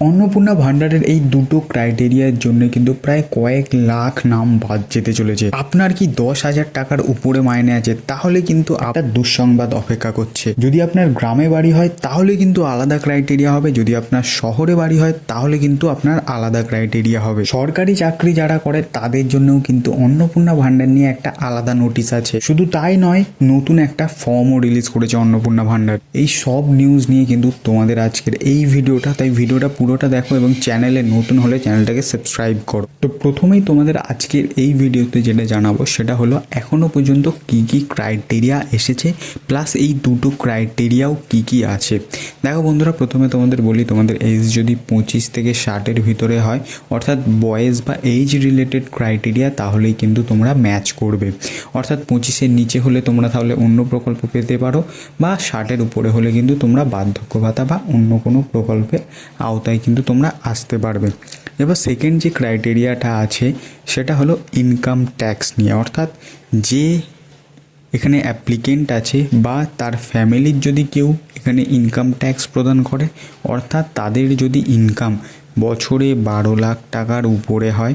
অন্নপূর্ণা ভান্ডারের এই দুটো ক্রাইটেরিয়ার জন্য কিন্তু প্রায় কয়েক লাখ নাম বাদ যেতে চলেছে। আপনার কি 10,000 টাকার উপরে মাইনে আছে তাহলে কিন্তু আপনার দুঃসংবাদ অপেক্ষা করছে। যদি আপনার গ্রামে বাড়ি হয় তাহলে কিন্তু আলাদা ক্রাইটেরিয়া হবে, যদি আপনার শহরে বাড়ি হয় তাহলে কিন্তু আপনার আলাদা ক্রাইটেরিয়া হবে। সরকারি চাকরি যারা করে তাদের জন্যও কিন্তু অন্নপূর্ণা ভান্ডার নিয়ে একটা আলাদা নোটিশ আছে। শুধু তাই নয়, নতুন একটা ফর্মও রিলিজ করেছে অন্নপূর্ণা ভান্ডার। এই সব নিউজ নিয়ে কিন্তু তোমাদের আজকের এই ভিডিওটা, তাই ভিডিওটা পুরোটা দেখো এবং চ্যানেলে নতুন হলে চ্যানেলটাকে সাবস্ক্রাইব করো। তো প্রথমেই তোমাদের আজকের এই ভিডিওতে যেটা জানাবো সেটা হলো এখনো পর্যন্ত কি কি ক্রাইটেরিয়া এসেছে, প্লাস এই দুটো ক্রাইটেরিয়াও কি কি আছে। দেখো বন্ধুরা, প্রথমে তোমাদের বলি, তোমাদের এজ যদি 25 থেকে 60-এর ভিতরে হয়, অর্থাৎ বয়েস বা এজ রিলেটেড ক্রাইটেরিয়া, তাহলেই কিন্তু তোমরা ম্যাচ করবে। অর্থাৎ 25-এর নিচে হলে তোমরা তাহলে অন্য প্রকল্প পেতে পারো, বা 60-এর উপরে হলে কিন্তু তোমরা বার্ধক্য ভাতা বা অন্য কোনো প্রকল্পের আওতায় কিন্তু তোমরা আসতে পারবে। এবার সেকেন্ড যে ক্রাইটেরিয়াটা আছে সেটা হলো ইনকাম ট্যাক্স নিয়ে। অর্থাৎ যে এখানে অ্যাপ্লিকেন্ট আছে বা তার ফ্যামিলির যদি কেউ এখানে ইনকাম ট্যাক্স প্রদান করে, অর্থাৎ তাদের যদি ইনকাম বছরে 12 লাখ টাকার উপরে হয়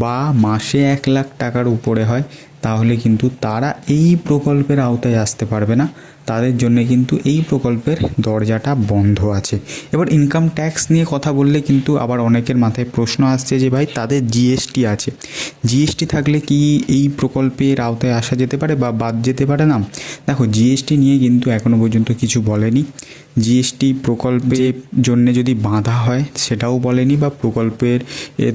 বা মাসে 1 লাখ টাকার উপরে হয়, তাহলে কিন্তু তারা এই প্রকল্পের আওতায় আসতে পারবে না। তাদের জন্য কিন্তু এই প্রকল্পের দরজাটা বন্ধ আছে। এবার ইনকাম ট্যাক্স নিয়ে কথা বললে কিন্তু আবার অনেকের মাথায় প্রশ্ন আসছে যে ভাই, তাদের জিএসটি আছে, জিএসটি থাকলে কি এই প্রকল্পের আওতায় আসা যেতে পারে বা বাদ যেতে পারে না? দেখো, জিএসটি নিয়ে কিন্তু এখনও পর্যন্ত কিছু বলেনি। জিএসটি প্রকল্পের জন্য যদি বাঁধা হয় সেটাও বলেনি, বা প্রকল্পের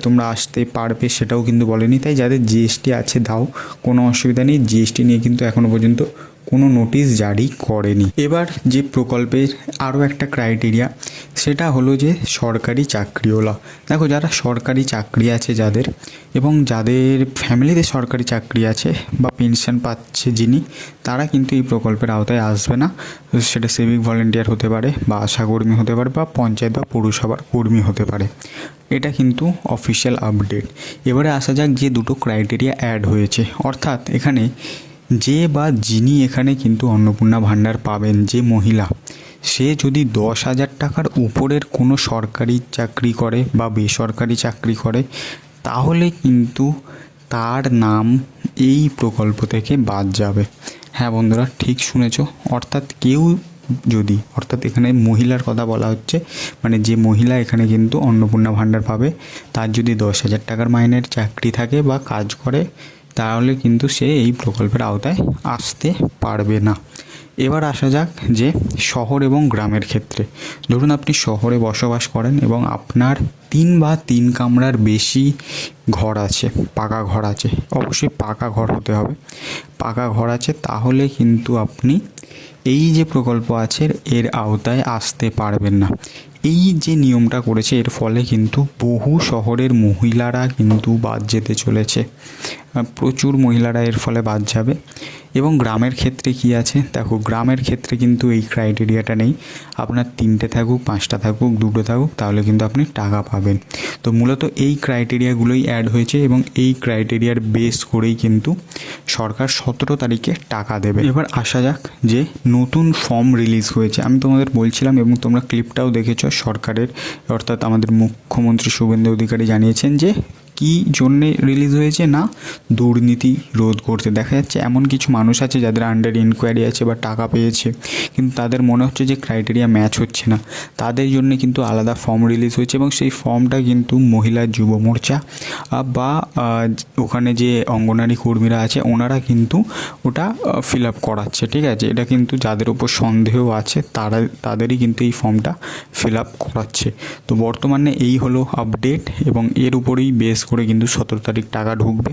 তোমরা আসতে পারবে সেটাও কিন্তু বলেনি। তাই যাদের জিএসটি আছে দাও, কোনো অসুবিধা নেই। জিএসটি নিয়ে কিন্তু এখনও পর্যন্ত কোনো নোটিশ জারি করেনি। এবার যে প্রকল্পের আরও একটা ক্রাইটেরিয়া সেটা হলো যে সরকারি চাকরিওয়ালা। দেখো, যারা সরকারি চাকরি আছে যাদের, এবং যাদের ফ্যামিলিতে সরকারি চাকরি আছে বা পেনশন পাচ্ছে যিনি, তারা কিন্তু এই প্রকল্পের আওতায় আসবে না। সেটা সিভিক ভলেন্টিয়ার হতে পারে, বা আশাকর্মী হতে পারে, বা পঞ্চায়েত বা পৌরসভার কর্মী হতে পারে। এটা কিন্তু অফিসিয়াল আপডেট। এবারে আসা যাক যে দুটো ক্রাইটেরিয়া অ্যাড হয়েছে। অর্থাৎ এখানে যে বা যিনি এখানে কিন্তু অন্নপূর্ণা ভান্ডার পাবেন, যে মহিলা, সে যদি 10,000 টাকার উপরের কোনো সরকারি চাকরি করে বা বেসরকারি চাকরি করে, তাহলে কিন্তু তার নাম এই প্রকল্প থেকে বাদ যাবে। হ্যাঁ বন্ধুরা, ঠিক শুনেছ। অর্থাৎ কেউ যদি, অর্থাৎ এখানে মহিলার কথা বলা হচ্ছে, মানে যে মহিলা এখানে কিন্তু অন্নপূর্ণা ভান্ডার পাবে, তার যদি 10,000 টাকার মাইনের চাকরি থাকে বা কাজ করে, তাহলে কিন্তু সে এই প্রকল্পের আওতায় আসতে পারবে না। এবার আসা যাক যে শহর এবং গ্রামের ক্ষেত্রে। ধরুন আপনি শহরে বসবাস করেন এবং আপনার 3 বা 3 কামরার বেশি ঘর আছে, পাকা ঘর আছে, অবশ্যই পাকা ঘর হতে হবে। পাকা ঘর আছে, তাহলে কিন্তু আপনি এই যে প্রকল্প আছে এর আওতায় আসতে পারবেন না। এই যে নিয়মটা করেছে, এর ফলে কিন্তু বহু শহরের মহিলারা কিন্তু বাদ যেতে চলেছে। প্রচুর মহিলারা এর ফলে বাদ যাবে। এবং গ্রামের ক্ষেত্রে কি আছে, দেখো গ্রামের ক্ষেত্রে কিন্তু এই ক্রাইটেরিয়াটা নেই। আপনার 3টে থাকুক, 5টা থাকুক, 2টো থাকুক, তাহলে কিন্তু আপনি টাকা পাবেন। তো মূলত এই ক্রাইটেরিয়াগুলোই অ্যাড হয়েছে এবং এই ক্রাইটেরিয়ার বেস করেই কিন্তু সরকার 17 তারিখে টাকা দেবে। এবার আসা যাক যে নতুন ফর্ম রিলিজ হয়েছে। আমি তোমাদের বলছিলাম এবং তোমরা ক্লিপটাও দেখেছো, সরকারের অর্থাৎ আমাদের মুখ্যমন্ত্রী শুভেন্দু অধিকারী জানিয়েছেন যে কী জন্যে রিলিজ হয়েছে, না দুর্নীতি রোধ করতে। দেখা যাচ্ছে এমন কিছু মানুষ আছে যাদের আন্ডার ইনকোয়ারি আছে বা টাকা পেয়েছে, কিন্তু তাদের মনে হচ্ছে যে ক্রাইটেরিয়া ম্যাচ হচ্ছে না। তাদের জন্য কিন্তু আলাদা ফর্ম রিলিজ হয়েছে এবং সেই ফর্মটা কিন্তু মহিলা যুব মোর্চা বা ওখানে যে অঙ্গনারী কর্মীরা আছে ওনারা কিন্তু ওটা ফিল আপ করাচ্ছে। ঠিক আছে, এটা কিন্তু যাদের উপর সন্দেহ আছে তাদেরই কিন্তু এই ফর্মটা ফিল আপ করাচ্ছে। তো বর্তমানে এই হলো আপডেট এবং এর উপরেই বেস করে কিন্তু 17 তারিখ টাকা ঢুকবে।